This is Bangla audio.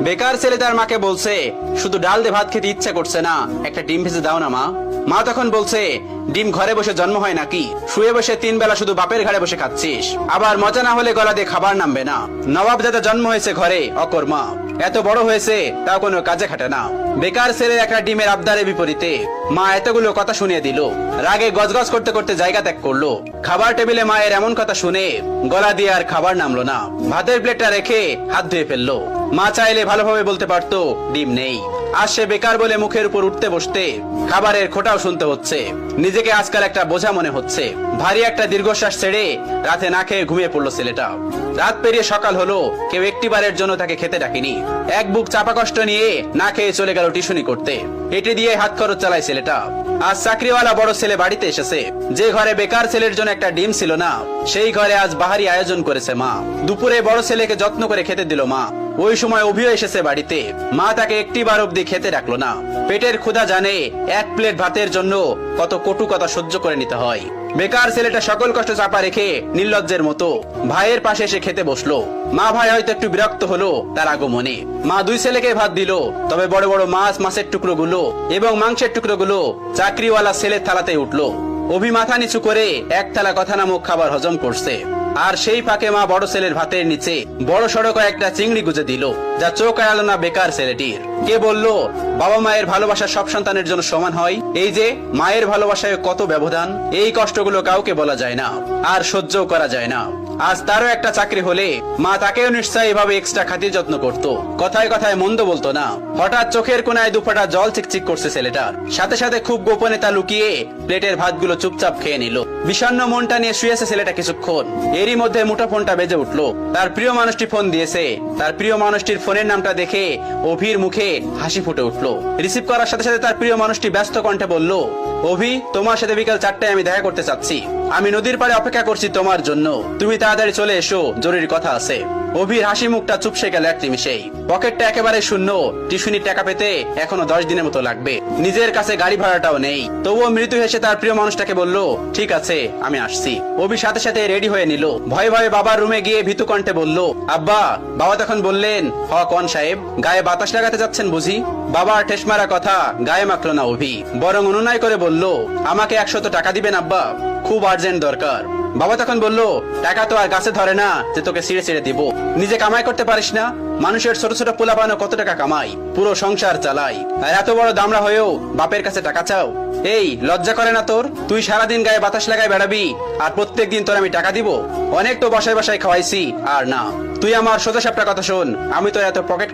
বেকার ছেলে তার মাকে বলছে, শুধু ডাল দিয়ে ভাত খেতে ইচ্ছা করছে না, একটা ডিম ভেজে দাও না মা। মা তখন বলছে, ডিম ঘরে বসে জন্ম হয় নাকি? শুয়ে বসে 3 বেলা শুধু বাপের ঘাড়ে বসে খাচ্ছিস, আবার মজা না হলে গলা দিয়ে খাবার নামবে না। নবাব দাদা জন্ম হয়েছে ঘরে, অকর্মা, এত বড় হয়েছে তাও কোনো কাজে খাটে না। বেকার ছেলের একটা ডিমের আবদারের বিপরীতে মা এতগুলো কথা শুনিয়ে দিল। রাগে গজগজ করতে করতে জায়গা ত্যাগ করলো। খাবার টেবিলে মায়ের এমন কথা শুনে গলা দিয়ে আর খাবার নামলো না। ভাতের প্লেটটা রেখে হাত ধুয়ে ফেললো। মা চাইলে ভালোভাবে বলতে পারতো ডিম নেই। আজ সে বেকার বলে মুখের উপর উঠতে বসতে খাবারের খোঁটাও শুনতে হচ্ছে। নিজেকে আজকাল একটা বোঝা মনে হচ্ছে। ভারী একটা দীর্ঘশ্বাস ছেড়ে রাতে না খেয়ে ঘুমিয়ে পড়লো ছেলেটা। রাত পেরিয়ে সকাল হলো, কেউ একটিবারের জন্য তাকে খেতে ডাকেনি। এক বুক চাপা কষ্ট নিয়ে না খেয়ে চলে গেল টিউশনি করতে। এটি দিয়ে হাত খরচ চালায় ছেলেটা। আজ চাকরিওয়ালা বড় ছেলে বাড়িতে এসেছে। যে ঘরে বেকার ছেলের জন্য একটা ডিম ছিল না, সেই ঘরে আজ বাহারি আয়োজন করেছে মা। দুপুরে বড় ছেলেকে যত্ন করে খেতে দিল মা। ওই সময় অভিও এসেছে বাড়িতে। মা তাকে একটিবার অব্দি খেতে রাখলো না। পেটের ক্ষুধা জানে এক প্লেট ভাতের জন্য কত কটু কথা সহ্য করে নিতে হয়। বেকার ছেলেটা সকল কষ্ট চাপা রেখে নির্লজ্জের মতো ভাইয়ের পাশে এসে খেতে বসলো। মা ভাই হয়তো একটু বিরক্ত হলো তার আগমনে। মা 2 ছেলেকে ভাত দিল, তবে বড় বড় মাছের টুকরোগুলো এবং মাংসের টুকরোগুলো চাকরিওয়ালা ছেলের থালাতে উঠলো। অভি মাথা নিচু করে এক থালা কথা নামক খাবার হজম করছে। আর সেই ফাঁকে মা বড় ছেলের ভাতের নিচে বড় সড়ক একটা চিংড়ি গুজে দিল, যা চোখ এড়ালো না বেকার ছেলেটির। কে বলল বাবা মায়ের ভালোবাসা সব সন্তানের জন্য সমান হয়? এই যে মায়ের ভালোবাসায় কত ব্যবধান, এই কষ্টগুলো কাউকে বলা যায় না, আর সহ্যও করা যায় না। আজ তারও একটা চাকরি হলে মা তাকেও নিশ্চয়ই এভাবে এক্সট্রা খাতির যত্ন করত। কথায় কথায় মন্দ বলতো না। হঠাৎ চোখের কোনায় 2 ফোঁটা জল চিকচিক করছে ছেলেটার। সাথে সাথে খুব গোপনে তা লুকিয়ে প্লেটের ভাতগুলো চুপচাপ খেয়ে নিল। বিষণ্ণ মনটা নিয়ে শুয়েছে ছেলেটা কিছুক্ষণ। এরই মধ্যে মুঠোফোনটা বেজে উঠলো। তার প্রিয় মানুষটি ফোন দিয়েছে। তার প্রিয় মানুষটির ফোনের নামটা দেখে অভির মুখে হাসি ফুটে উঠলো। রিসিভ করার সাথে সাথে তার প্রিয় মানুষটি ব্যস্ত কণ্ঠে বলল, অভি, তোমার সাথে বিকাল 4টায় আমি দেখা করতে চাচ্ছি। আমি নদীর পাড়ে অপেক্ষা করছি তোমার জন্য। তুমি তাড়াতাড়ি চলে এসো, জরুরি কথা আছে। অভির হাসি মুখটা চুপসে গেল এক নিমিষেই। পকেটটা একেবারে শূন্য। টিউশনির টাকা পেতে এখনো 10 দিনের মতো লাগবে। নিজের কাছে গাড়ি ভাড়াটাও নেই। তবুও মৃত্যু হেসে তার প্রিয় মানুষটাকে বলল, ঠিক আছে, আমি আসছি। অভি সাথে সাথে রেডি হয়ে নিল। ভয়ে ভয়ে বাবার রুমে গিয়ে ভীতু কণ্ঠে বলল, আব্বা। বাবা তখন বললেন, হ কোন সাহেব, গায়ে বাতাস লাগাতে যাচ্ছেন বুঝি? বাবার ঠেস মারা কথা গায়ে মাখলো না অভি, বরং অনুনয় করে বলল, আমাকে 100 টাকা দিবেন আব্বা, খুব আর্জেন্ট দরকার। বাবা তখন বলল, টাকা তো আর গাছে ধরে না যে তোকে ছিঁড়ে ছিঁড়ে দিব। নিজে কামাই করতে পারিস না? মানুষের ছোট ছোট পোলাপানো কত টাকা কামাই, পুরো সংসার চালাই, আর এত বড় দামড়া হয়েও বাপের কাছে টাকা চাও? এই লজ্জা করে না তোর? তুই সারাদিন গায়ে বাতাস লাগায় বেড়াবি, আর প্রত্যেকদিন তোর আমি টাকা দিব? অনেক তো বাসায় বাসায় খাওয়াইছি, আর না। তুই আমার সোজা সাপটা কথা শোন, আমি তো এত পকেট